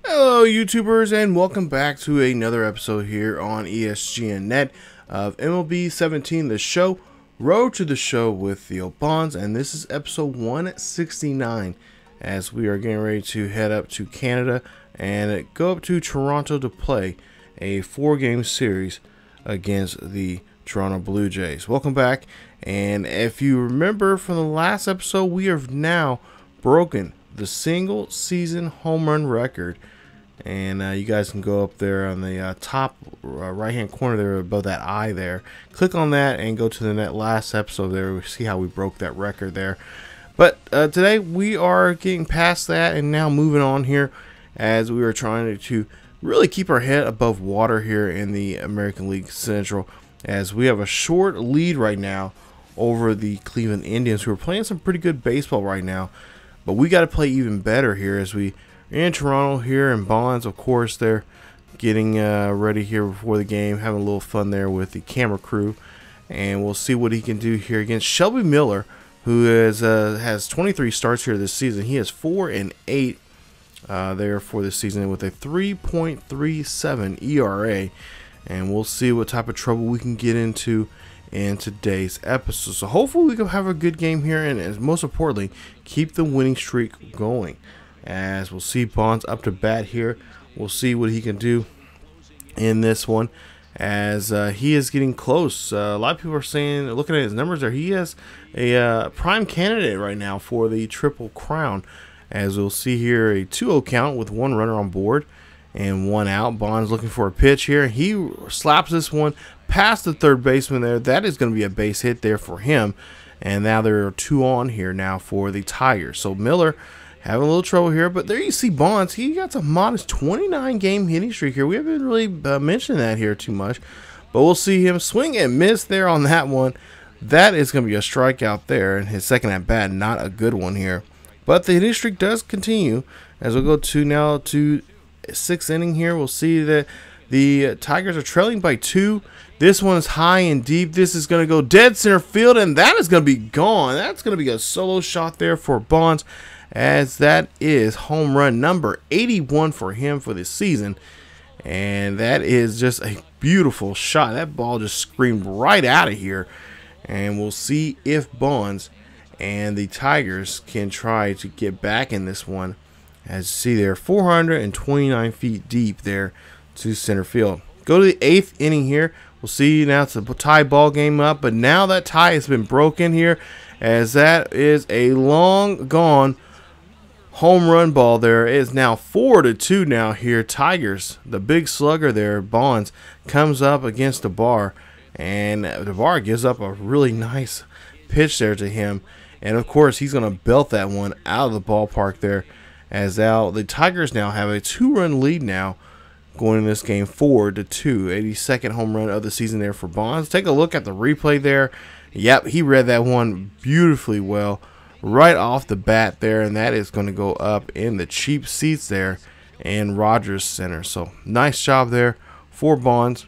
Hello YouTubers, and welcome back to another episode here on ESGNet of MLB 17, the show, Road to the Show with Theo Bonds, and this is episode 169 as we are getting ready to head up to Canada and go up to Toronto to play a 4-game series against the Toronto Blue Jays. Welcome back, and if you remember from the last episode, we have now broken the single season home run record. And you guys can go up there on the top right hand corner there above that eye there, click on that and go to the last episode there. We see how we broke that record there. But today we are getting past that and now moving on here as we are trying to really keep our head above water here in the American League Central, as we have a short lead right now over the Cleveland Indians, who are playing some pretty good baseball right now. But we got to play even better here as we in Toronto here, and Bonds, of course, they're getting ready here before the game, having a little fun there with the camera crew, and we'll see what he can do here against Shelby Miller, who is has 23 starts here this season. He has 4-8 there for this season with a 3.37 ERA, and we'll see what type of trouble we can get into in today's episode. So hopefully we can have a good game here, and most importantly, keep the winning streak going. As we'll see Bonds up to bat here. We'll see what he can do in this one, as he is getting close. A lot of people are saying, looking at his numbers there, he has a prime candidate right now for the Triple Crown. As we'll see here, a 2-0 count with 1 runner on board and 1 out. Bonds looking for a pitch here. He slaps this one past the third baseman there. That is going to be a base hit there for him. And now there are 2 on here now for the Tigers. So Miller having a little trouble here, but there you see Bonds. He got a modest 29-game hitting streak here. We haven't really mentioned that here too much, but we'll see him swing and miss there on that one. That is going to be a strikeout there, and his second at bat, not a good one here. But the hitting streak does continue as we'll go to now to 6th inning here. We'll see that the Tigers are trailing by 2. This one is high and deep. This is going to go dead center field, and that is going to be gone. That's going to be a solo shot there for Bonds, as that is home run number 81 for him for this season. And that is just a beautiful shot. That ball just screamed right out of here. And we'll see if Bonds and the Tigers can try to get back in this one. As you see there, 429 feet deep there to center field. Go to the 8th inning here. We'll see now it's a tie ball game up, but now that tie has been broken here, as that is a long gone home run ball there. It is now 4-2 now here. Tigers, the big slugger there, Bonds, comes up against the bar, and the bar gives up a really nice pitch there to him. And of course, he's going to belt that one out of the ballpark there, as now the Tigers now have a 2-run lead now going in this game, 4-2. 82nd home run of the season there for Bonds. Take a look at the replay there. Yep, he read that one beautifully well right off the bat there, and that is going to go up in the cheap seats there in Rogers Center. So nice job there for Bonds.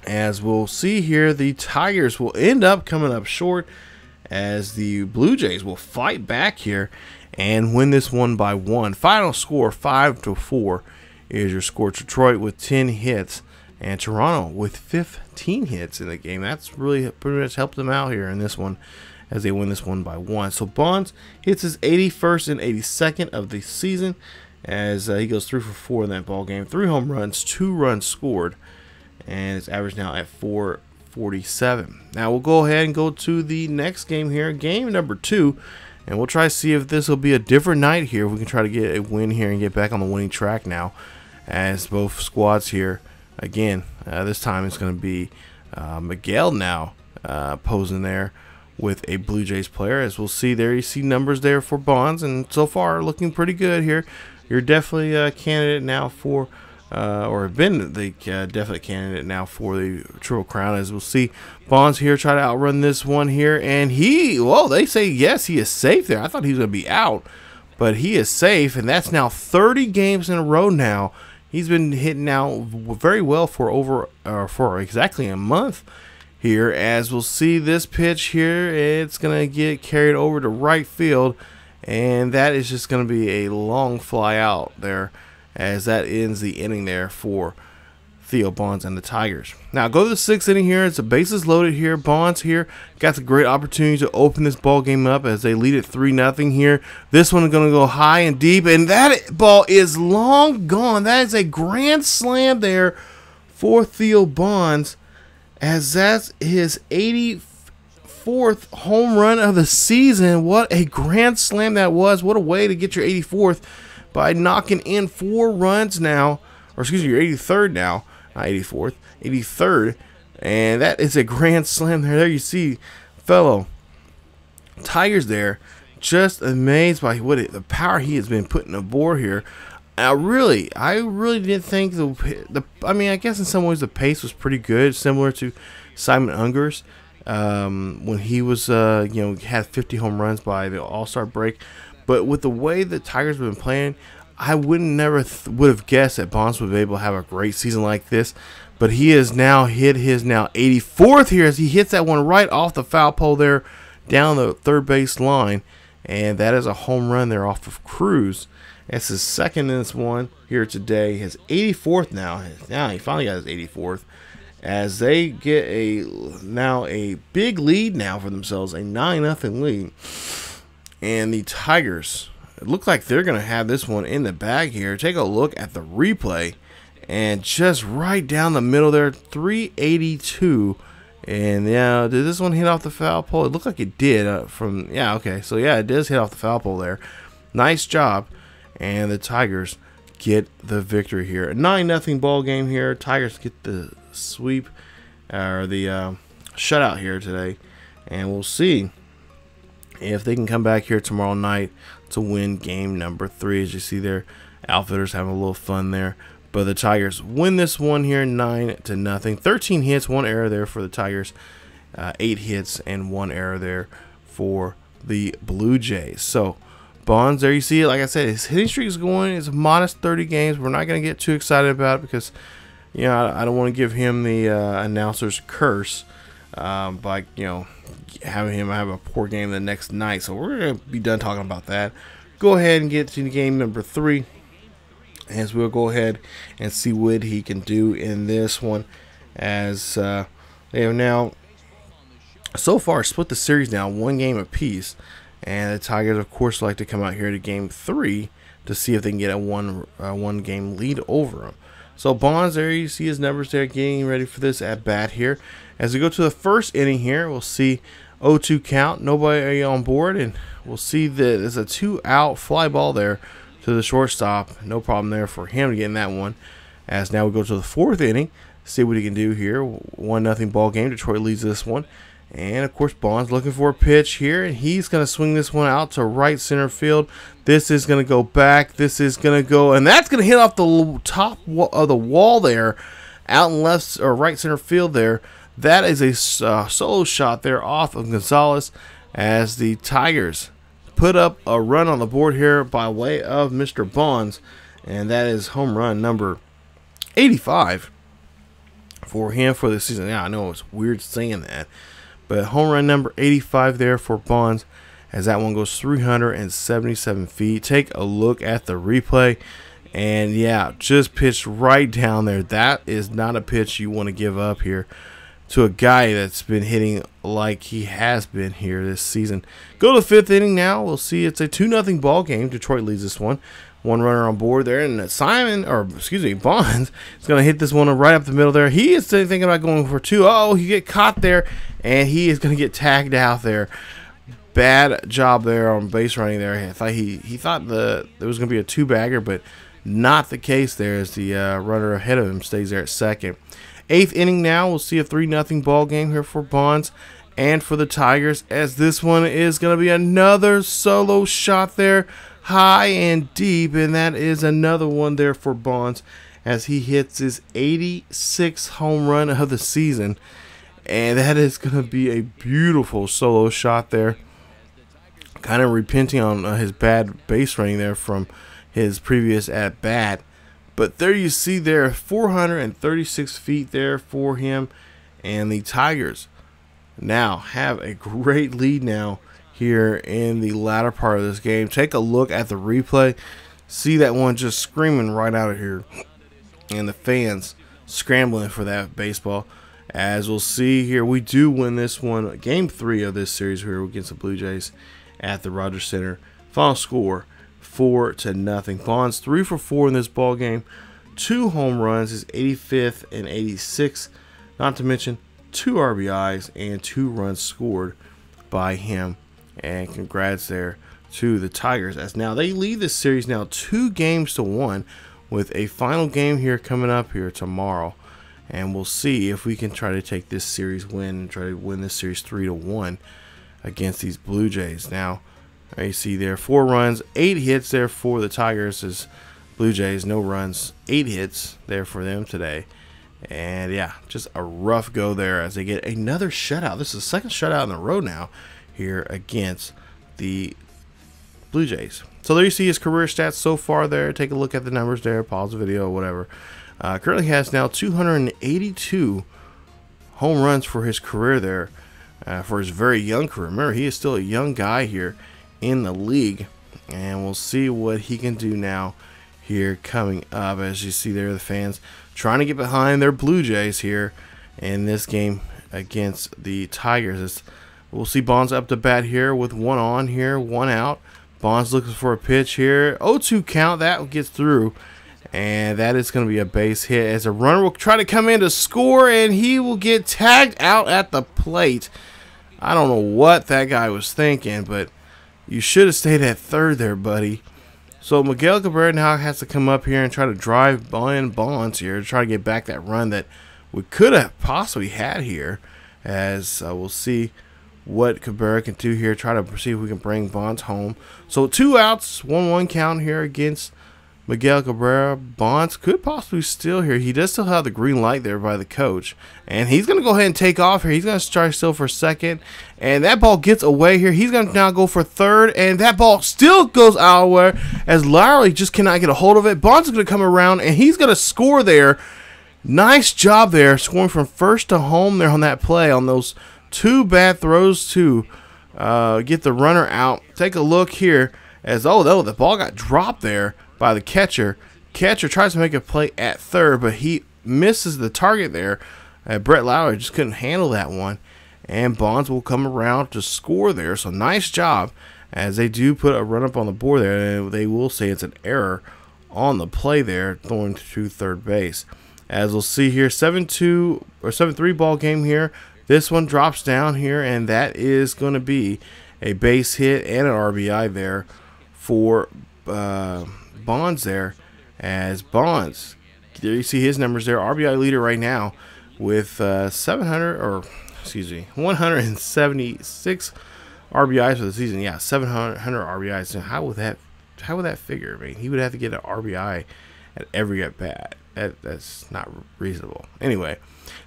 As we'll see here, the Tigers will end up coming up short, as the Blue Jays will fight back here and win this one by 1. Final score 5-4 is your score. Detroit with 10 hits and Toronto with 15 hits in the game. That's really pretty much helped them out here in this one, as they win this one by 1. So Bonds hits his 81st and 82nd of the season, as he goes 3 for 4 in that ball game. 3 home runs, 2 runs scored, and it's average now at 447. Now we'll go ahead and go to the next game here, game number 2, and we'll try to see if this will be a different night here. We can try to get a win here and get back on the winning track now, as both squads here again. This time it's going to be Miguel now posing there with a Blue Jays player. As we'll see there, you see numbers there for Bonds, and so far looking pretty good here. You're definitely a candidate now for or have been the definite candidate now for the Triple Crown. As we'll see Bonds here try to outrun this one here, and they say yes, he is safe there. I thought he was going to be out, but he is safe, and that's now 30 games in a row now. He's been hitting now very well for for exactly a month here. As we'll see this pitch here, it's going to get carried over to right field, and that is just going to be a long fly out there as that ends the inning there for Theo Bonds and the Tigers. Now go to the 6th inning here. It's a bases loaded here. Bonds here got the great opportunity to open this ball game up as they lead it 3-0 here. This one is going to go high and deep, and that ball is long gone. That is a grand slam there for Theo Bonds, as that's his 84th home run of the season. What a grand slam that was. What a way to get your 84th by knocking in 4 runs now, or excuse me, your 83rd now. Not 84th, 83rd, and that is a grand slam there. There you see fellow Tigers there, just amazed by the power he has been putting aboard here. I really did think I mean, I guess in some ways the pace was pretty good, similar to Simon Unger's when he was had 50 home runs by the All-Star break. But with the way the Tigers have been playing, I would have guessed that Bonds would be able to have a great season like this, but he has now hit his 84th here as he hits that one right off the foul pole there down the third base line, and that is a home run there off of Cruz. That's his second in this one here today. His 84th now. Now he finally got his 84th as they get a big lead now for themselves, a 9-0 lead, and the Tigers, it looks like they're going to have this one in the bag here. Take a look at the replay. And just right down the middle there, 382. And yeah, did this one hit off the foul pole? It looked like it did okay. So yeah, it does hit off the foul pole there. Nice job. And the Tigers get the victory here. A 9-0 ball game here. Tigers get the sweep, or the shutout here today. And we'll see if they can come back here tomorrow night to win game number 3. As you see there, Outfitters having a little fun there, but the Tigers win this one here 9-0. 13 hits, 1 error there for the Tigers, 8 hits and 1 error there for the Blue Jays. So Bonds, there you see it. Like I said, his hitting streak is going. It's a modest 30 games. We're not going to get too excited about it because I don't want to give him the announcer's curse by having him have a poor game the next night. So we're going to be done talking about that. Go ahead and get to game number 3, as we'll go ahead and see what he can do in this one, as they have now so far split the series now 1 game apiece, and the Tigers of course like to come out here to game 3 to see if they can get a one game lead over them. So Bonds, there you see his numbers there, getting ready for this at bat here. As we go to the 1st inning here, we'll see 0-2 count, nobody on board, and we'll see that there's a 2-out fly ball there to the shortstop. No problem there for him to get in that one. As now we go to the 4th inning, see what he can do here. 1-0 ball game. Detroit leads this one. And of course Bonds looking for a pitch here, and he's going to swing this one out to right center field. This is going to go back. This is going to go, and that's going to hit off the top of the wall there, out in left or right center field there. That is a solo shot there off of Gonzalez, as the Tigers put up a run on the board here by way of Mr. Bonds, and that is home run number 85 for him for the season. Yeah, I know it's weird saying that, but home run number 85 there for Bonds, as that one goes 377 feet. Take a look at the replay, and yeah, just pitched right down there. That is not a pitch you want to give up here to a guy that's been hitting like he has been here this season. Go to the 5th inning now. We'll see. It's a 2-0 ball game. Detroit leads this one. 1 runner on board there, and Bonds is going to hit this one right up the middle there. He is thinking about going for 2. Oh, he get caught there, and he is going to get tagged out there. Bad job there on base running there. I thought he thought there was going to be a 2-bagger, but not the case there, as the runner ahead of him stays there at second. 8th inning now. We'll see a 3-0 ball game here for Bonds and for the Tigers, as this one is going to be another solo shot there, high and deep, and that is another one there for Bonds, as he hits his 86th home run of the season, and that is going to be a beautiful solo shot there. Kind of repenting on his bad base running there from his previous at bat. But there you see there, 436 feet there for him, and the Tigers now have a great lead now here in the latter part of this game. Take a look at the replay. See that one just screaming right out of here. And the fans scrambling for that baseball. As we'll see here, we do win this one. Game 3 of this series here against the Blue Jays at the Rogers Center. Final score 4-0. Bonds 3 for 4 in this ball game. 2 home runs, his 85th and 86th. Not to mention 2 RBIs and 2 runs scored by him. And congrats there to the Tigers, as now they lead this series now 2-1 with a final game here coming up here tomorrow. And we'll see if we can try to take this series win and try to win this series 3-1 against these Blue Jays. Now, you see there 4 runs, 8 hits there for the Tigers. As Blue Jays, no runs, 8 hits there for them today. And yeah, just a rough go there as they get another shutout. This is the second shutout in a row now here against the Blue Jays. So there you see his career stats so far there. Take a look at the numbers there. Pause the video, whatever. Currently has now 282 home runs for his career there. For his very young career. Remember, he is still a young guy here in the league. And we'll see what he can do now here coming up. As you see there, the fans trying to get behind their Blue Jays here in this game against the Tigers. We'll see Bonds up to bat here with 1 on here, 1 out. Bonds looking for a pitch here. 0-2 count. That gets through. And that is going to be a base hit as a runner will try to come in to score, and he will get tagged out at the plate. I don't know what that guy was thinking, but you should have stayed at third there, buddy. So Miguel Cabrera now has to come up here and try to drive in Bonds here to try to get back that run that we could have possibly had here. As we'll see what Cabrera can do here. Try to see if we can bring Bonds home. So 2 outs, 1-1 count here against Miguel Cabrera. Bonds could possibly steal here. He does still have the green light there by the coach. And he's going to go ahead and take off here. He's going to strike still for second. And that ball gets away here. He's going to now go for third. And that ball still goes outward as Lowry just cannot get a hold of it. Bonds is going to come around and he's going to score there. Nice job there, scoring from first to home there on that play on those 2 bad throws to get the runner out. Take a look here as, the ball got dropped there by the catcher. Catcher tries to make a play at third, but he misses the target there. Brett Lowry just couldn't handle that one. And Bonds will come around to score there. So nice job as they do put a run up on the board there. And they will say it's an error on the play there, throwing to third base. As we'll see here, 7-2 or 7-3 ball game here. This one drops down here, and that is going to be a base hit and an RBI there for Bonds there. As Bonds, there you see his numbers there, RBI leader right now with 176 RBIs for the season. Yeah, 700 RBIs. Now, how would that figure? I mean, he would have to get an RBI at every at bat. That's not reasonable. Anyway,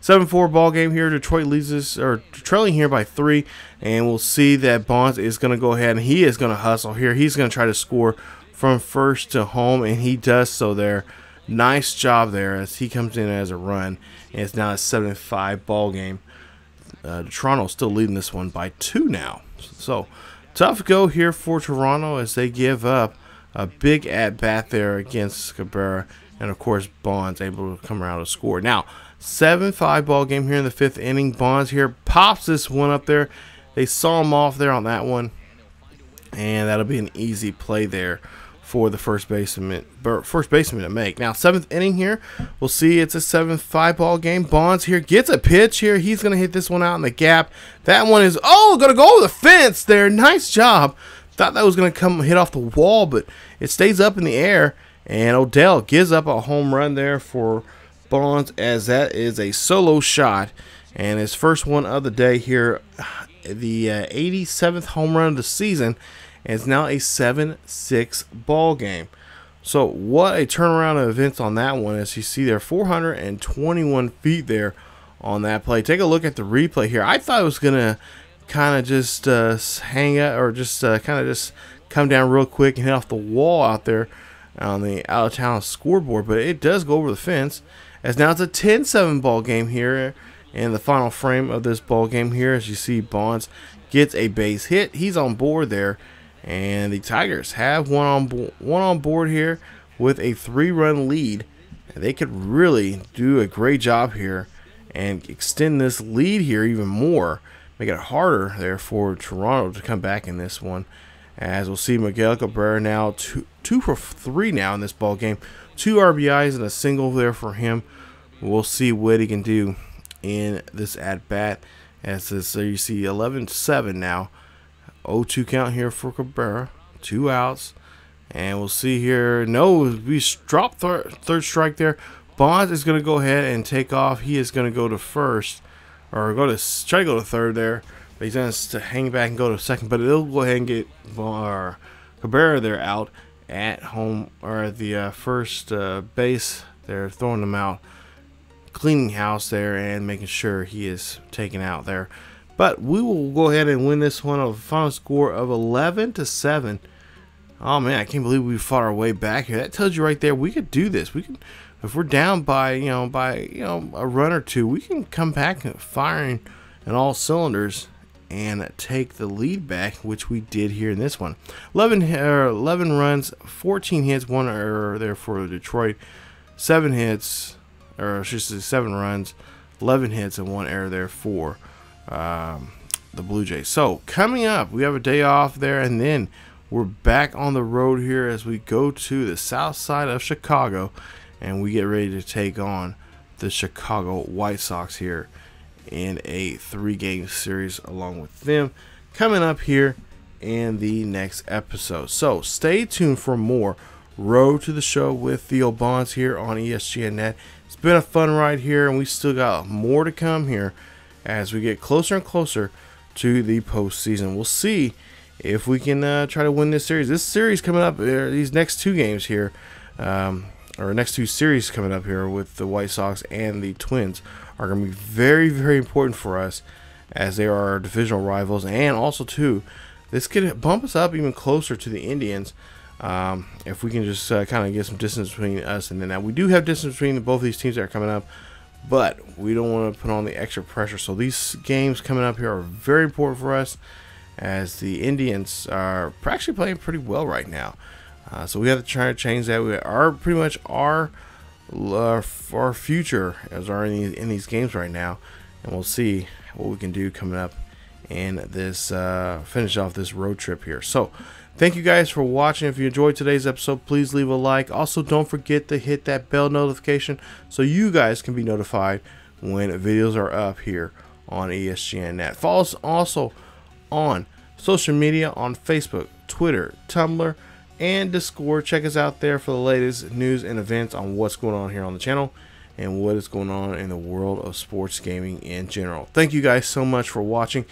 7-4 ball game here. Detroit leads us, or trailing here by 3, and we'll see that Bonds is going to go ahead and he is going to hustle here. He's going to try to score from first to home, and he does so there. Nice job there as he comes in as a run, and it's now a 7-5 ball game. Toronto still leading this one by 2 now. So tough go here for Toronto as they give up a big at bat there against Cabrera. And, of course, Bonds able to come around and score. Now, 7-5 ball game here in the 5th inning. Bonds here pops this one up there. They saw him off there on that one. And that'll be an easy play there for the first baseman to make. Now, 7th inning here. We'll see it's a 7-5 ball game. Bonds here gets a pitch here. He's going to hit this one out in the gap. That one is, going to go over the fence there. Nice job. Thought that was going to come hit off the wall, but it stays up in the air. And Odell gives up a home run there for Bonds as that is a solo shot. And his first one of the day here, the 87th home run of the season, and it's now a 7-6 ball game. So what a turnaround of events on that one. As you see there, 421 feet there on that play. Take a look at the replay here. I thought it was going to kind of just hang out or just kind of just come down real quick and hit off the wall out there on the out-of-town scoreboard, but it does go over the fence. As now it's a 10-7 ball game here in the final frame of this ball game here. As you see, Bonds gets a base hit. He's on board there, And the Tigers have one on board here with a 3-run lead. And they could really do a great job here and extend this lead here even more. Make it harder there for Toronto to come back in this one. As we'll see Miguel Cabrera now 2 for 3 now in this ball game. 2 RBIs and a single there for him. We'll see what he can do in this at bat. As this, so you see 11-7 now. 0-2 count here for Cabrera. 2 outs. And we'll see here. No, we dropped third strike there. Bonds is going to go ahead and take off. He is going to go to first. Or try to go to third there. But he's going to hang back and go to second. But it'll go ahead and get Cabrera there out at home. Or at the first base. They're throwing him out. Cleaning house there and making sure he is taken out there. But we will go ahead and win this one of a final score of 11-7. Oh man, I can't believe we fought our way back here. That tells you right there we could do this. We can, if we're down by a run or two, we can come back firing in all cylinders and take the lead back, which we did here in this one. 11 runs, 14 hits, 1 error there for Detroit. 7 hits, or I should say 7 runs, 11 hits, and 1 error there for the Blue Jays. So coming up, we have a day off there, and then we're back on the road here as we go to the south side of Chicago, and we get ready to take on the Chicago White Sox here in a 3-game series along with them coming up here in the next episode. So stay tuned for more Road to the Show with Theo Bonds here on ESGNet. It's been a fun ride here, and we still got more to come here as we get closer and closer to the postseason. We'll see if we can try to win this series. This series coming up, these next 2 games here, or next 2 series coming up here with the White Sox and the Twins are going to be very, very important for us as they are our divisional rivals. And also, too, this could bump us up even closer to the Indians if we can just kind of get some distance between us and them. Now, we do have distance between both these teams that are coming up, but we don't want to put on the extra pressure. So these games coming up here are very important for us, as the Indians are actually playing pretty well right now. So we have to try to change that. We are pretty much our future as are in these games right now, and we'll see what we can do coming up in this finish off this road trip here. So thank you guys for watching. If you enjoyed today's episode, please leave a like. Also, don't forget to hit that bell notification so you guys can be notified when videos are up here on ESGNet. Follow us also on social media on Facebook, Twitter, Tumblr, and Discord. Check us out there for the latest news and events on what's going on here on the channel and what is going on in the world of sports gaming in general. Thank you guys so much for watching,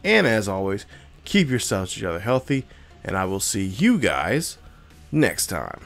and as always, keep yourselves each other healthy, and I will see you guys next time.